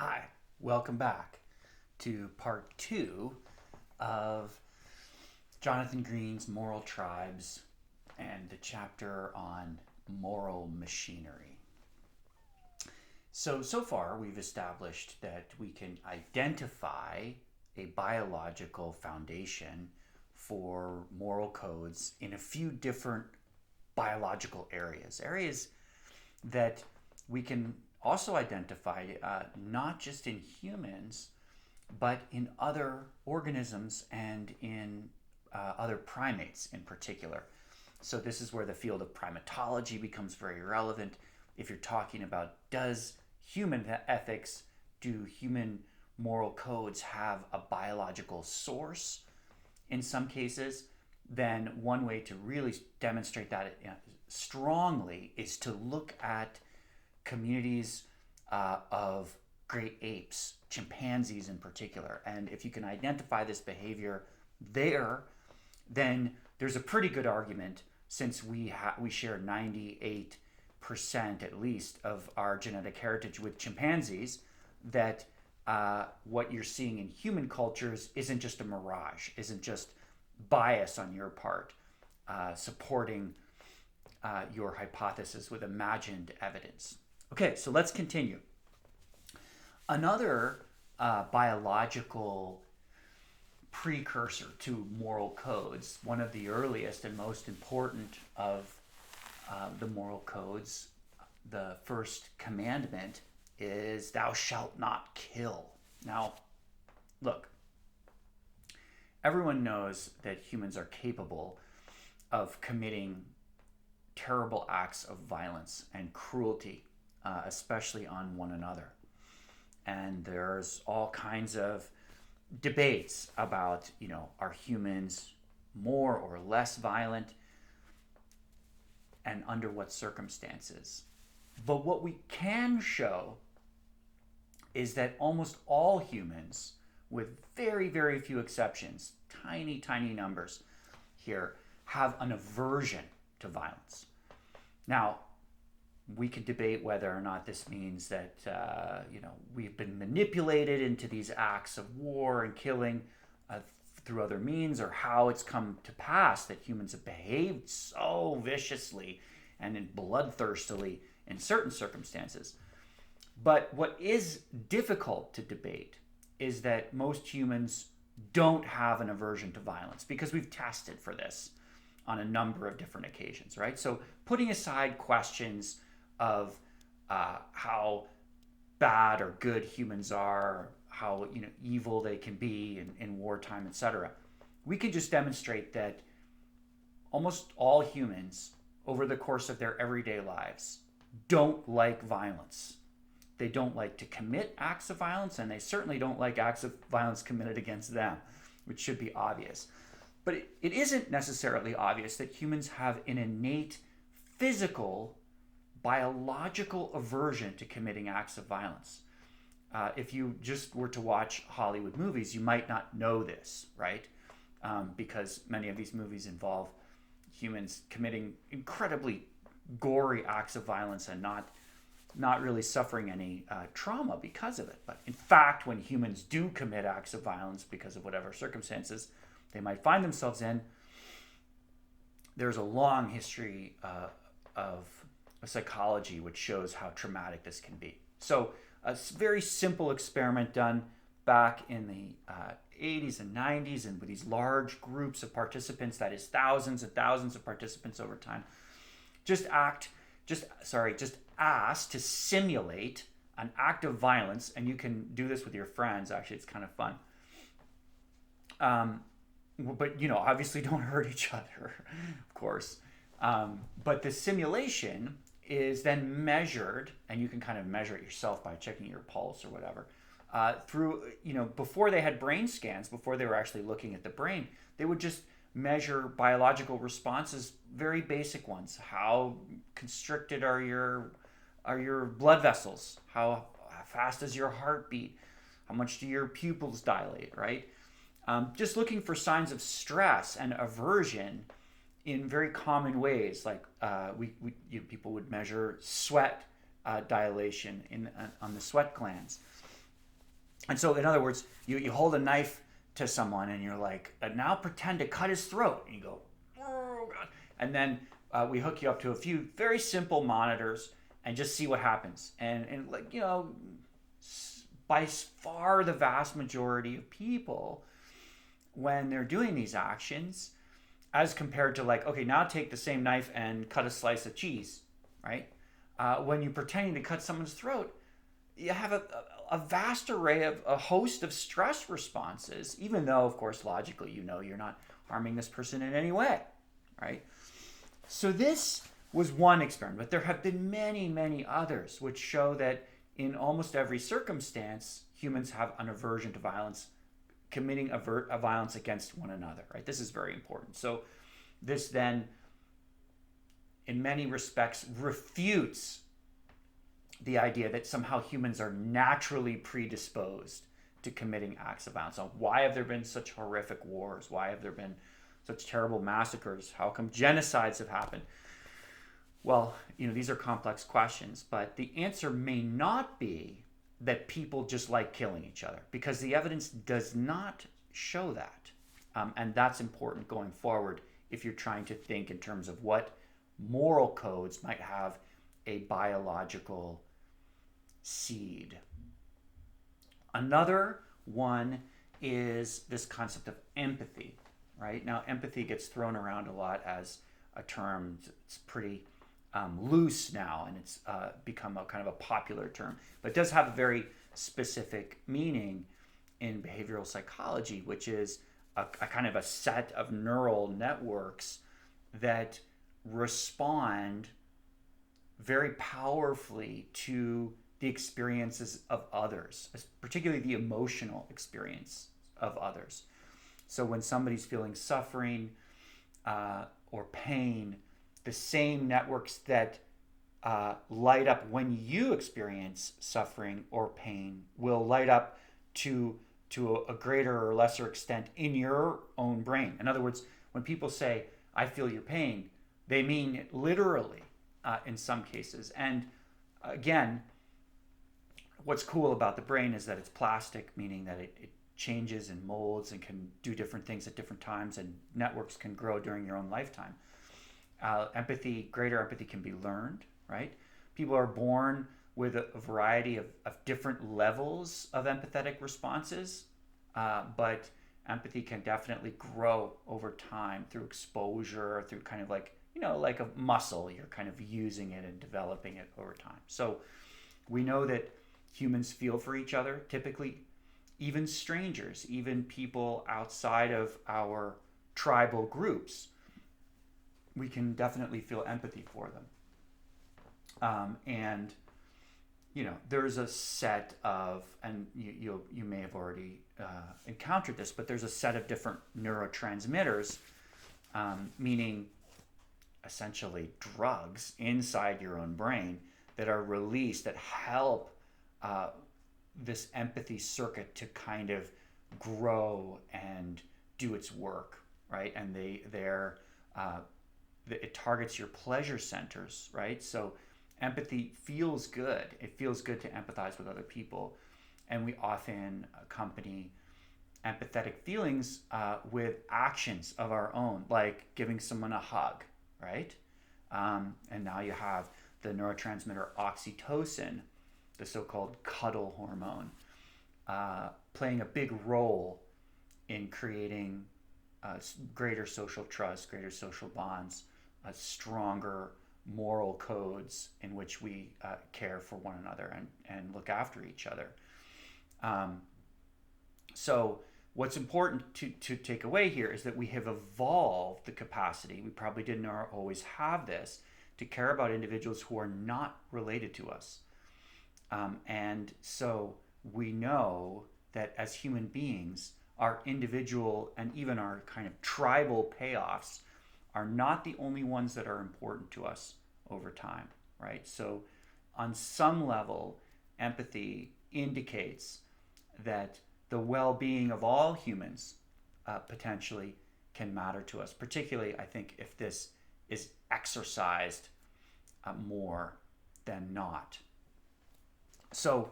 Hi, welcome back to part two of Jonathan Green's Moral Tribes and the chapter on moral machinery. So far we've established that we can identify a biological foundation for moral codes in a few different biological areas that we can also identify not just in humans, but in other organisms and in other primates in particular. So this is where the field of primatology becomes very relevant. If you're talking about does human ethics, do human moral codes have a biological source in some cases, then one way to really demonstrate that strongly is to look at communities of great apes, chimpanzees in particular. And if you can identify this behavior there, then there's a pretty good argument, since we share 98% at least of our genetic heritage with chimpanzees, that what you're seeing in human cultures isn't just a mirage, isn't just bias on your part, supporting your hypothesis with imagined evidence. Okay, so let's continue. Another biological precursor to moral codes, one of the earliest and most important of the moral codes, the first commandment, is thou shalt not kill. Now, look, everyone knows that humans are capable of committing terrible acts of violence and cruelty, especially on one another. And there's all kinds of debates about, are humans more or less violent and under what circumstances. But what we can show is that almost all humans, with very, very few exceptions, tiny, tiny numbers here, have an aversion to violence. Now, we could debate whether or not this means that we've been manipulated into these acts of war and killing through other means, or how it's come to pass that humans have behaved so viciously and bloodthirstily in certain circumstances. But what is difficult to debate is that most humans don't have an aversion to violence, because we've tested for this on a number of different occasions, right? So putting aside questions of how bad or good humans are, how evil they can be in wartime, etc., we can just demonstrate that almost all humans, over the course of their everyday lives, don't like violence. They don't like to commit acts of violence, and they certainly don't like acts of violence committed against them, which should be obvious. But it isn't necessarily obvious that humans have an innate physical, biological aversion to committing acts of violence. If you just were to watch Hollywood movies, you might not know this, right? Because many of these movies involve humans committing incredibly gory acts of violence and not really suffering any trauma because of it. But in fact, when humans do commit acts of violence because of whatever circumstances they might find themselves in, there's a long history of psychology which shows how traumatic this can be. So a very simple experiment done back in the 80s and 90s, and with these large groups of participants, that is thousands and thousands of participants over time, just asked to simulate an act of violence. And you can do this with your friends, actually, it's kind of fun. But obviously don't hurt each other, of course. But the simulation is then measured, and you can kind of measure it yourself by checking your pulse or whatever. Through, before they had brain scans, before they were actually looking at the brain, they would just measure biological responses, very basic ones. How constricted are your blood vessels? How fast is your heartbeat? How much do your pupils dilate, right? Just looking for signs of stress and aversion in very common ways, like people would measure sweat dilation on the sweat glands. And so, in other words, you hold a knife to someone and you're like, now pretend to cut his throat. And you go, oh, God. And then we hook you up to a few very simple monitors and just see what happens. And like, by far the vast majority of people, when they're doing these actions, as compared to like, okay, now take the same knife and cut a slice of cheese, right? When you're pretending to cut someone's throat, you have a vast array of a host of stress responses, even though, of course, logically, you're not harming this person in any way, right? So this was one experiment, but there have been many, many others which show that in almost every circumstance, humans have an aversion to violence, committing a violence against one another, right? This is very important. So this then, in many respects, refutes the idea that somehow humans are naturally predisposed to committing acts of violence. So why have there been such horrific wars? Why have there been such terrible massacres? How come genocides have happened? Well, these are complex questions, but the answer may not be that people just like killing each other, because the evidence does not show that. And that's important going forward if you're trying to think in terms of what moral codes might have a biological seed. Another one is this concept of empathy, right? Now, empathy gets thrown around a lot as a term. It's pretty loose now, and it's become a kind of a popular term, but it does have a very specific meaning in behavioral psychology, which is a kind of a set of neural networks that respond very powerfully to the experiences of others, particularly the emotional experience of others. So when somebody's feeling suffering or pain, the same networks that light up when you experience suffering or pain will light up to a greater or lesser extent in your own brain. In other words, when people say, I feel your pain, they mean it literally in some cases. And again, what's cool about the brain is that it's plastic, meaning that it changes and molds and can do different things at different times, and networks can grow during your own lifetime. Greater empathy can be learned, right? People are born with a variety of different levels of empathetic responses, but empathy can definitely grow over time through exposure, through kind of like a muscle. You're kind of using it and developing it over time. So we know that humans feel for each other, typically, even strangers, even people outside of our tribal groups. We can definitely feel empathy for them. And there's a set of, and you may have already encountered this, but there's a set of different neurotransmitters, meaning essentially drugs inside your own brain that are released that help this empathy circuit to kind of grow and do its work, right? And it targets your pleasure centers, right? So empathy feels good. It feels good to empathize with other people. And we often accompany empathetic feelings with actions of our own, like giving someone a hug, right? And now you have the neurotransmitter oxytocin, the so-called cuddle hormone, playing a big role in creating greater social trust, greater social bonds, stronger moral codes in which we care for one another and look after each other. So what's important to take away here is that we have evolved the capacity, we probably didn't always have this, to care about individuals who are not related to us. And so we know that as human beings, our individual and even our kind of tribal payoffs are not the only ones that are important to us over time, right? So on some level, empathy indicates that the well-being of all humans potentially can matter to us, particularly, I think, if this is exercised more than not. So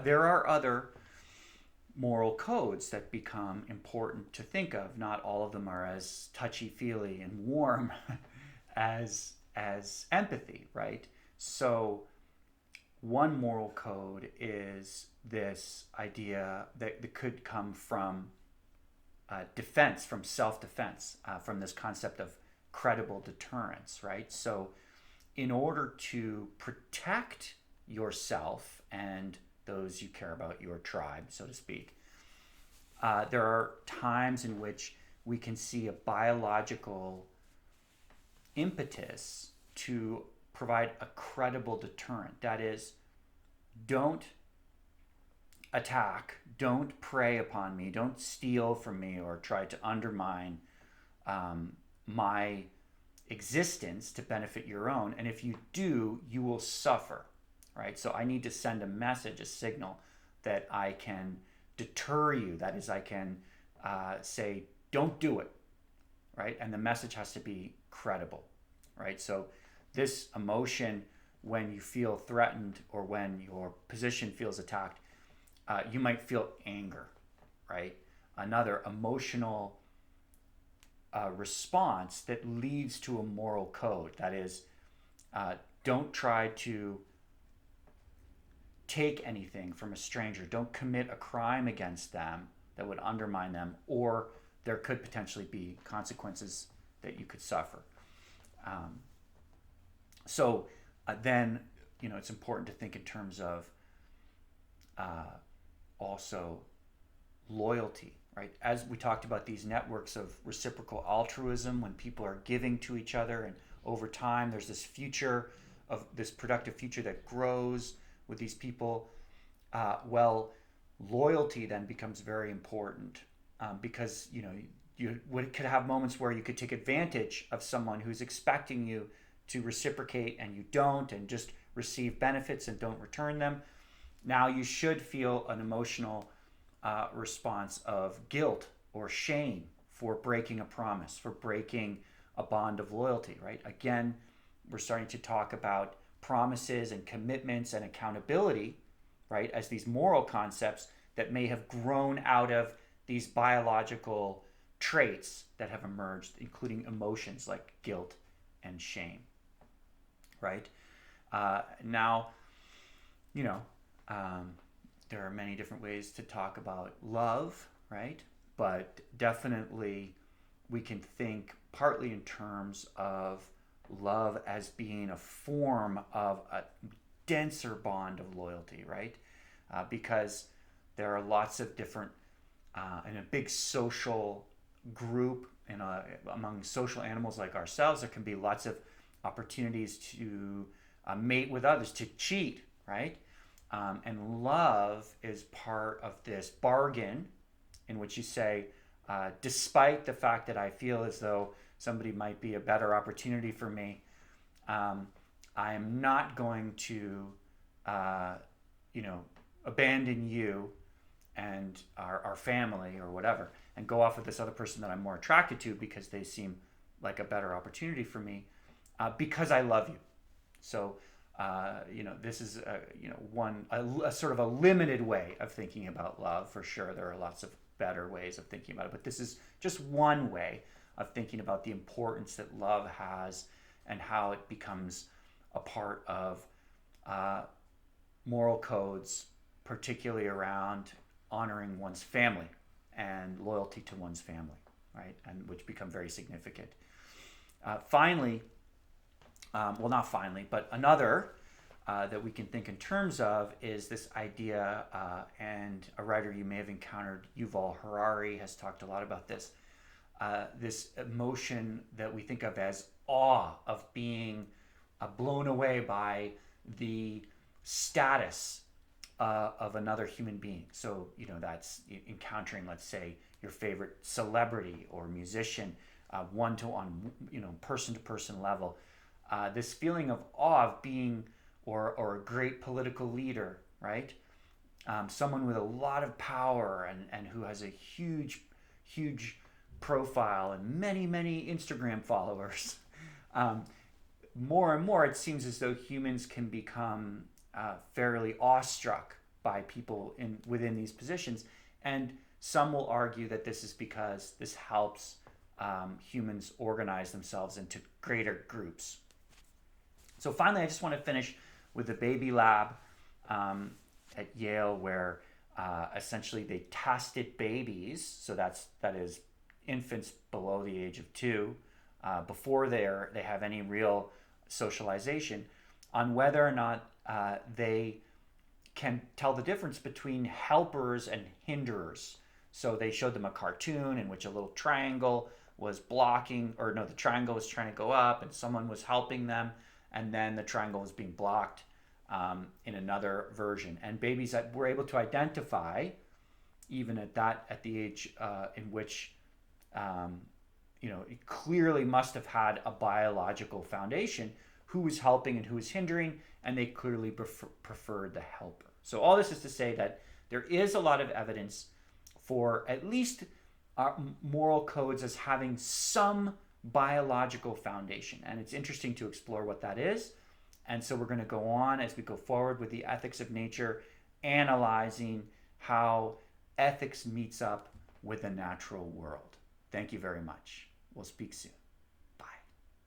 there are other moral codes that become important to think of. Not all of them are as touchy-feely and warm as empathy, right? So one moral code is this idea that could come from defense, from self-defense, from this concept of credible deterrence, right? So in order to protect yourself and those you care about, your tribe, so to speak, there are times in which we can see a biological impetus to provide a credible deterrent. That is, don't attack, don't prey upon me, don't steal from me or try to undermine my existence to benefit your own. And if you do, you will suffer, right? So I need to send a message, a signal that I can deter you. That is, I can say, don't do it, right? And the message has to be credible, right? So this emotion, when you feel threatened or when your position feels attacked, you might feel anger, right? Another emotional response that leads to a moral code. That is, don't try to take anything from a stranger. Don't commit a crime against them that would undermine them, or there could potentially be consequences that you could suffer. So then, it's important to think in terms of also loyalty, right? As we talked about these networks of reciprocal altruism, when people are giving to each other, and over time there's this future of this productive future that grows with these people. Well, loyalty then becomes very important because you could have moments where you could take advantage of someone who's expecting you to reciprocate and you don't, and just receive benefits and don't return them. Now you should feel an emotional response of guilt or shame for breaking a promise, for breaking a bond of loyalty, right? Again, we're starting to talk about promises and commitments and accountability, right, as these moral concepts that may have grown out of these biological traits that have emerged, including emotions like guilt and shame, right? Now, there are many different ways to talk about love, right? But definitely we can think partly in terms of love as being a form of a denser bond of loyalty, right? Because there are lots of different, in a big social group, among social animals like ourselves, there can be lots of opportunities to mate with others, to cheat, right? And love is part of this bargain in which you say, despite the fact that I feel as though somebody might be a better opportunity for me, I am not going to, abandon you and our family or whatever, and go off with this other person that I'm more attracted to because they seem like a better opportunity for me, because I love you. So, this is a sort of a limited way of thinking about love. For sure, there are lots of better ways of thinking about it, but this is just one way of thinking about the importance that love has and how it becomes a part of moral codes, particularly around honoring one's family and loyalty to one's family, right? And which become very significant. Finally, not finally, but another that we can think in terms of is this idea, and a writer you may have encountered, Yuval Harari, has talked a lot about this, this emotion that we think of as awe, of being blown away by the status of another human being. So, that's encountering, let's say, your favorite celebrity or musician, one-to-one, person-to-person level. This feeling of awe of being, or a great political leader, right? Someone with a lot of power and who has a huge profile and many Instagram followers. More and more, it seems as though humans can become fairly awestruck by people within these positions, And some will argue that this is because this helps humans organize themselves into greater groups. So finally, I just want to finish with the baby lab at Yale, where essentially they tested babies, so that is infants below the age of 2, before they have any real socialization, on whether or not they can tell the difference between helpers and hinderers. So they showed them a cartoon in which a little triangle was blocking, or no, the triangle was trying to go up and someone was helping them, and then the triangle was being blocked in another version. And babies that were able to identify, even at the age in which it clearly must have had a biological foundation, who was helping and who was hindering, and they clearly preferred the helper. So all this is to say that there is a lot of evidence for at least moral codes as having some biological foundation. And it's interesting to explore what that is. And so we're going to go on as we go forward with the ethics of nature, analyzing how ethics meets up with the natural world. Thank you very much. We'll speak soon.